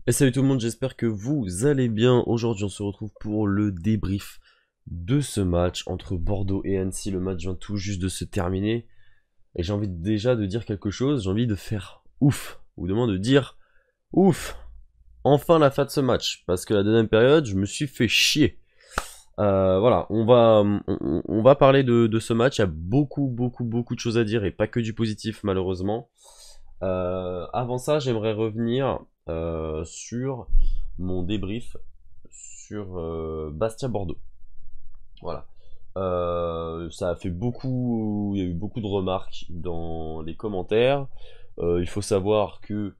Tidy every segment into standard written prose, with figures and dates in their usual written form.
Et salut tout le monde, j'espère que vous allez bien. Aujourd'hui, on se retrouve pour le débrief de ce match entre Bordeaux et Annecy. Le match vient tout juste de se terminer. Et j'ai envie déjà de dire quelque chose. J'ai envie de faire ouf. Ou de moins de dire ouf. Enfin la fin de ce match. Parce que la deuxième période, je me suis fait chier. Voilà, on va parler de ce match. Il y a beaucoup de choses à dire. Et pas que du positif, malheureusement. Avant ça, j'aimerais revenir sur mon débrief sur Bastia-Bordeaux. Voilà. Ça a fait beaucoup, il y a eu beaucoup de remarques dans les commentaires. Il faut savoir que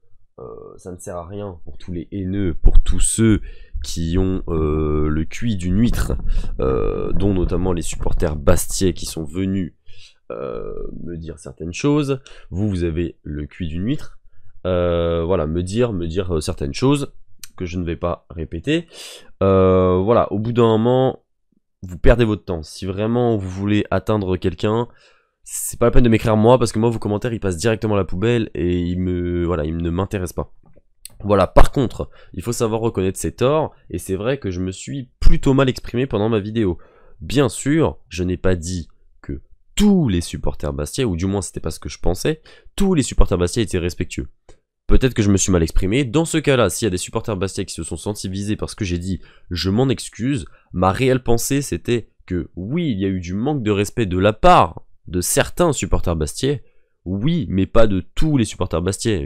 ça ne sert à rien pour tous les haineux, pour tous ceux qui ont le QI d'une huître, dont notamment les supporters bastiais qui sont venus me dire certaines choses. Vous avez le QI d'une huître. Voilà, me dire certaines choses que je ne vais pas répéter. Voilà, au bout d'un moment, vous perdez votre temps. Si vraiment vous voulez atteindre quelqu'un, c'est pas la peine de m'écrire moi, parce que moi vos commentaires ils passent directement à la poubelle et ils ne m'intéressent pas. Voilà, par contre, il faut savoir reconnaître ses torts, et c'est vrai que je me suis plutôt mal exprimé pendant ma vidéo. Bien sûr, je n'ai pas dit que tous les supporters bastiais, ou du moins c'était pas ce que je pensais, tous les supporters bastiais étaient respectueux. Peut-être que je me suis mal exprimé. Dans ce cas-là, s'il y a des supporters bastiais qui se sont sentis visés parce que j'ai dit je m'en excuse, ma réelle pensée c'était que oui, il y a eu du manque de respect de la part de certains supporters bastiais, oui, mais pas de tous les supporters bastiais.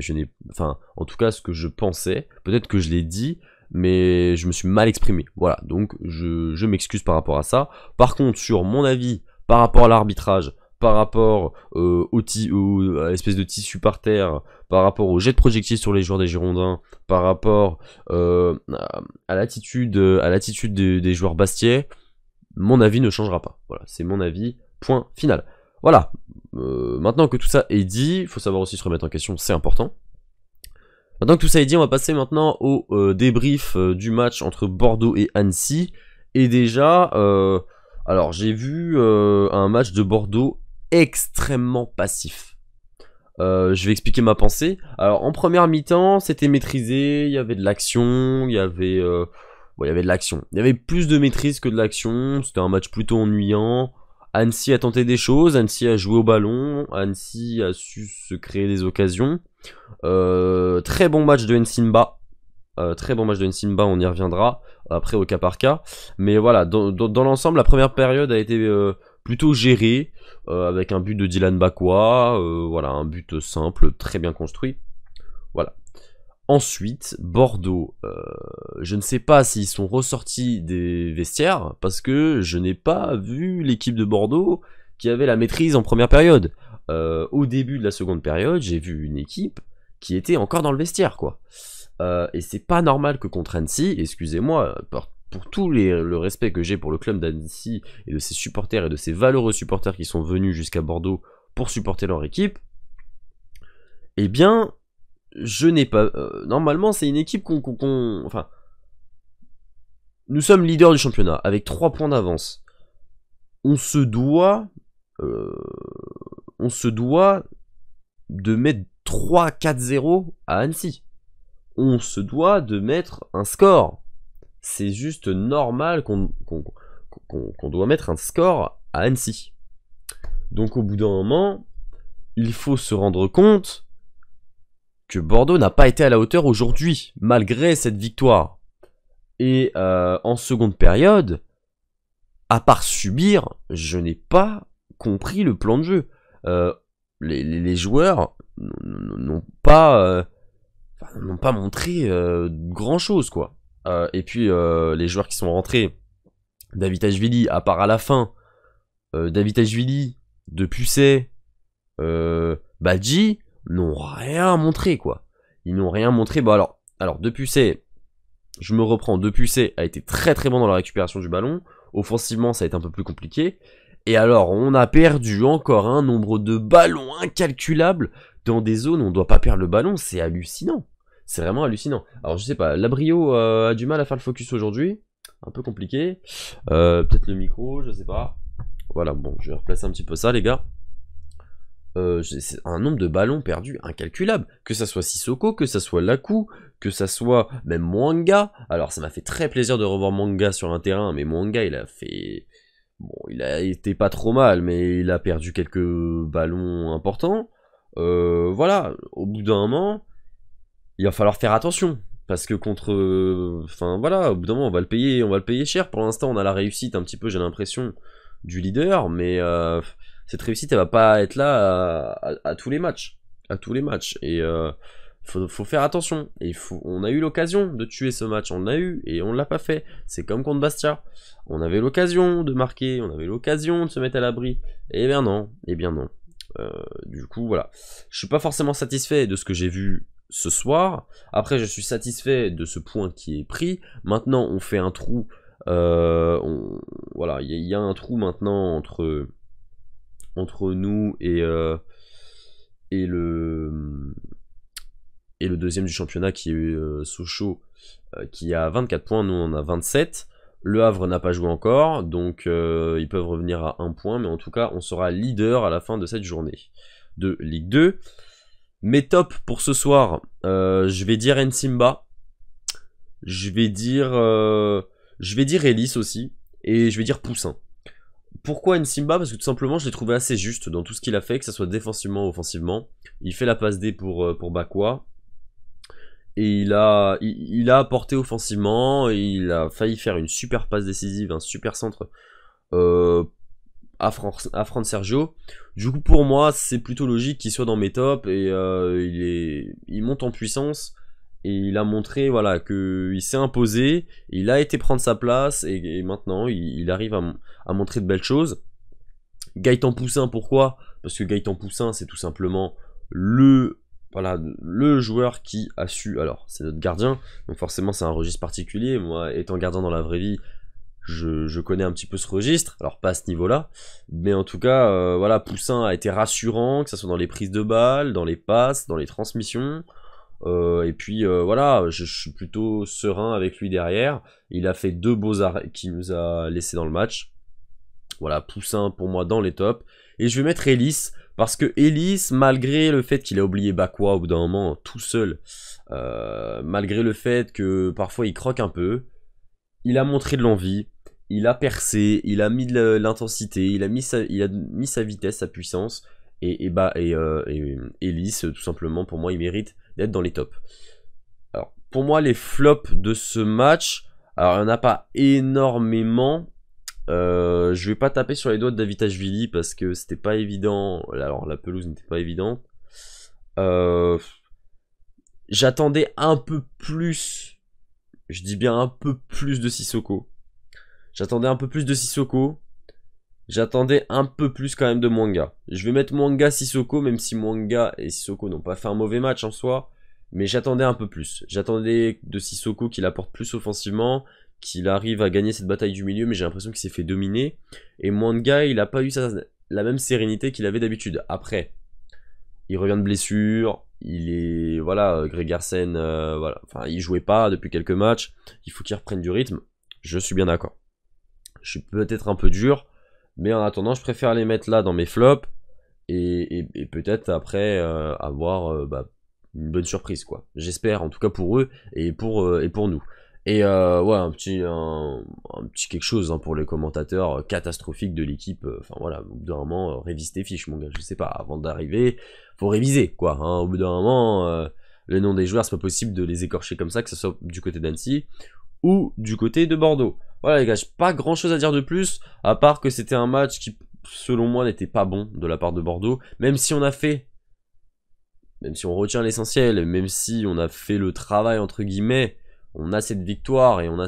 Enfin, en tout cas, ce que je pensais, peut-être que je l'ai dit, mais je me suis mal exprimé. Voilà, donc je m'excuse par rapport à ça. Par contre, sur mon avis, par rapport à l'arbitrage, par rapport à l'espèce de tissu par terre, par rapport au jet de projectiles sur les joueurs des Girondins, par rapport à l'attitude des joueurs bastiais, mon avis ne changera pas. Voilà, c'est mon avis, point final. Voilà, maintenant que tout ça est dit, il faut savoir aussi se remettre en question, c'est important. Maintenant que tout ça est dit, on va passer maintenant au débrief du match entre Bordeaux et Annecy. Et déjà, alors j'ai vu un match de Bordeaux extrêmement passif. Je vais expliquer ma pensée. Alors en première mi-temps, c'était maîtrisé, il y avait de l'action, il y avait de l'action. Il y avait plus de maîtrise que de l'action, c'était un match plutôt ennuyant. Annecy a tenté des choses, Annecy a joué au ballon, Annecy a su se créer des occasions. Très bon match de Nsimba. Très bon match de Nsimba, on y reviendra après au cas par cas. Mais voilà, dans l'ensemble, la première période a été plutôt gérée, avec un but de Dylan Bakwa, voilà, un but simple, très bien construit. Voilà. Ensuite, Bordeaux, je ne sais pas s'ils sont ressortis des vestiaires, parce que je n'ai pas vu l'équipe de Bordeaux qui avait la maîtrise en première période. Au début de la seconde période, j'ai vu une équipe qui était encore dans le vestiaire, quoi. Et c'est pas normal que contre Annecy, excusez-moi, pour tout le respect que j'ai pour le club d'Annecy et de ses supporters et de ses valeureux supporters qui sont venus jusqu'à Bordeaux pour supporter leur équipe, eh bien, je n'ai pas... normalement, c'est une équipe enfin, nous sommes leaders du championnat, avec 3 points d'avance. On se doit... de mettre 3-4-0 à Annecy. On se doit de mettre un score. C'est juste normal qu'on doit mettre un score à Annecy. Donc au bout d'un moment, il faut se rendre compte que Bordeaux n'a pas été à la hauteur aujourd'hui, malgré cette victoire. Et en seconde période, à part subir, je n'ai pas compris le plan de jeu. Les joueurs n'ont pas montré grand chose, quoi. Et puis les joueurs qui sont rentrés, Davitashvili, à part à la fin, Davitashvili, Depucet, Badji, n'ont rien montré, quoi. Ils n'ont rien montré. Bon alors Depucet, je me reprends, Depucet a été très bon dans la récupération du ballon. Offensivement, ça a été un peu plus compliqué. Et alors, on a perdu encore un nombre de ballons incalculable dans des zones où on ne doit pas perdre le ballon. C'est hallucinant. C'est vraiment hallucinant. Alors, je sais pas, Labrio a du mal à faire le focus aujourd'hui. Un peu compliqué. Peut-être le micro, je sais pas. Voilà, bon, je vais replacer un petit peu ça, les gars. C'est un nombre de ballons perdus incalculable. Que ça soit Sissoko, que ça soit Lakou, que ça soit même Mwanga. Alors ça m'a fait très plaisir de revoir Mwanga sur un terrain, mais Mwanga il a fait... Bon, il a été pas trop mal, mais il a perdu quelques ballons importants. Voilà, au bout d'un moment, il va falloir faire attention. Parce que contre... Enfin voilà, au bout d'un moment, on va le payer cher. Pour l'instant, on a la réussite un petit peu, j'ai l'impression, du leader, mais cette réussite, elle va pas être là à tous les matchs. À tous les matchs. Et faut faire attention. Et on a eu l'occasion de tuer ce match, on l'a eu, et on l'a pas fait. C'est comme contre Bastia. On avait l'occasion de marquer, on avait l'occasion de se mettre à l'abri. Et bien non, et bien non. Du coup, voilà. Je suis pas forcément satisfait de ce que j'ai vu ce soir. Après, je suis satisfait de ce point qui est pris. Maintenant, on fait un trou. Voilà, il y a un trou maintenant entre nous et le deuxième du championnat qui est Sochaux, qui a 24 points. Nous, on a 27. Le Havre n'a pas joué encore, donc ils peuvent revenir à 1 point, mais en tout cas, on sera leader à la fin de cette journée de Ligue 2. Mes tops pour ce soir, je vais dire Nsimba, je vais dire Ellis aussi, et je vais dire Poussin. Pourquoi Nsimba? Parce que tout simplement, je l'ai trouvé assez juste dans tout ce qu'il a fait, que ce soit défensivement ou offensivement. Il fait la passe D pour Bakwa. Et il a apporté offensivement, et il a failli faire une super passe décisive, un super centre à Fran Sergio. Du coup, pour moi, c'est plutôt logique qu'il soit dans mes tops, et il monte en puissance, et il a montré voilà, qu'il s'est imposé, il a été prendre sa place, et maintenant, il arrive à montrer de belles choses. Gaëtan Poussin, pourquoi? Parce que Gaëtan Poussin, c'est tout simplement voilà, le joueur qui a su, alors c'est notre gardien, donc forcément c'est un registre particulier, moi étant gardien dans la vraie vie, je connais un petit peu ce registre, alors pas à ce niveau-là, mais en tout cas, voilà, Poussin a été rassurant, que ce soit dans les prises de balles, dans les passes, dans les transmissions, et puis voilà, je suis plutôt serein avec lui derrière, il a fait 2 beaux arrêts qui nous a laissé dans le match, voilà, Poussin pour moi dans les tops, et je vais mettre Ellis, parce que Ellis, malgré le fait qu'il a oublié Bakwa au bout d'un moment tout seul, malgré le fait que parfois il croque un peu, il a montré de l'envie, il a percé, il a mis de l'intensité, il a mis sa vitesse, sa puissance, et Ellis, tout simplement, pour moi, il mérite d'être dans les tops. Alors, pour moi, les flops de ce match, alors il n'y en a pas énormément. Je vais pas taper sur les doigts de Davitashvili parce que c'était pas évident. Alors la pelouse n'était pas évidente. J'attendais un peu plus. Je dis bien un peu plus de Sissoko. J'attendais un peu plus de Sissoko. J'attendais un peu plus quand même de Mwanga. Je vais mettre Mwanga Sissoko, même si Mwanga et Sissoko n'ont pas fait un mauvais match en soi. Mais j'attendais un peu plus. J'attendais de Sissoko qu'il apporte plus offensivement, qu'il arrive à gagner cette bataille du milieu, mais j'ai l'impression qu'il s'est fait dominer. Et Mwanga, il n'a pas eu la même sérénité qu'il avait d'habitude. Après, il revient de blessure, il est... Voilà, Gregersen, voilà. Enfin, il jouait pas depuis quelques matchs, il faut qu'il reprenne du rythme. Je suis bien d'accord. Je suis peut-être un peu dur, mais en attendant, je préfère les mettre là dans mes flops, et peut-être après avoir une bonne surprise, quoi. J'espère, en tout cas pour eux, et pour nous. Et ouais, un petit quelque chose hein, pour les commentateurs catastrophiques de l'équipe. Enfin voilà, au bout d'un moment, révise tes fiches, mon gars. Je sais pas, avant d'arriver, faut réviser, quoi. Hein, au bout d'un moment, le nom des joueurs, c'est pas possible de les écorcher comme ça, que ce soit du côté d'Annecy ou du côté de Bordeaux. Voilà les gars, j'ai pas grand chose à dire de plus, à part que c'était un match qui, selon moi, n'était pas bon de la part de Bordeaux. Même si on retient l'essentiel, même si on a fait le travail entre guillemets, on a cette victoire et on a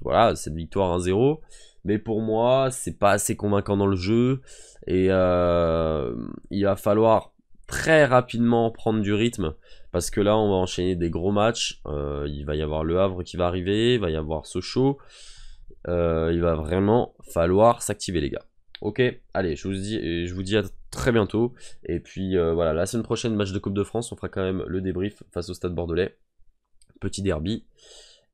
voilà, cette victoire 1-0, mais pour moi c'est pas assez convaincant dans le jeu, et il va falloir très rapidement prendre du rythme, parce que là on va enchaîner des gros matchs. Il va y avoir Le Havre qui va arriver, il va y avoir Sochaux, il va vraiment falloir s'activer les gars. Ok, allez, je vous dis à très bientôt, et puis voilà, la semaine prochaine, match de Coupe de France, on fera quand même le débrief face au Stade Bordelais. Petit derby.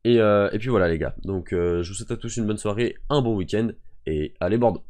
Et puis voilà les gars. Donc je vous souhaite à tous une bonne soirée, un bon week-end. Et allez Bordeaux.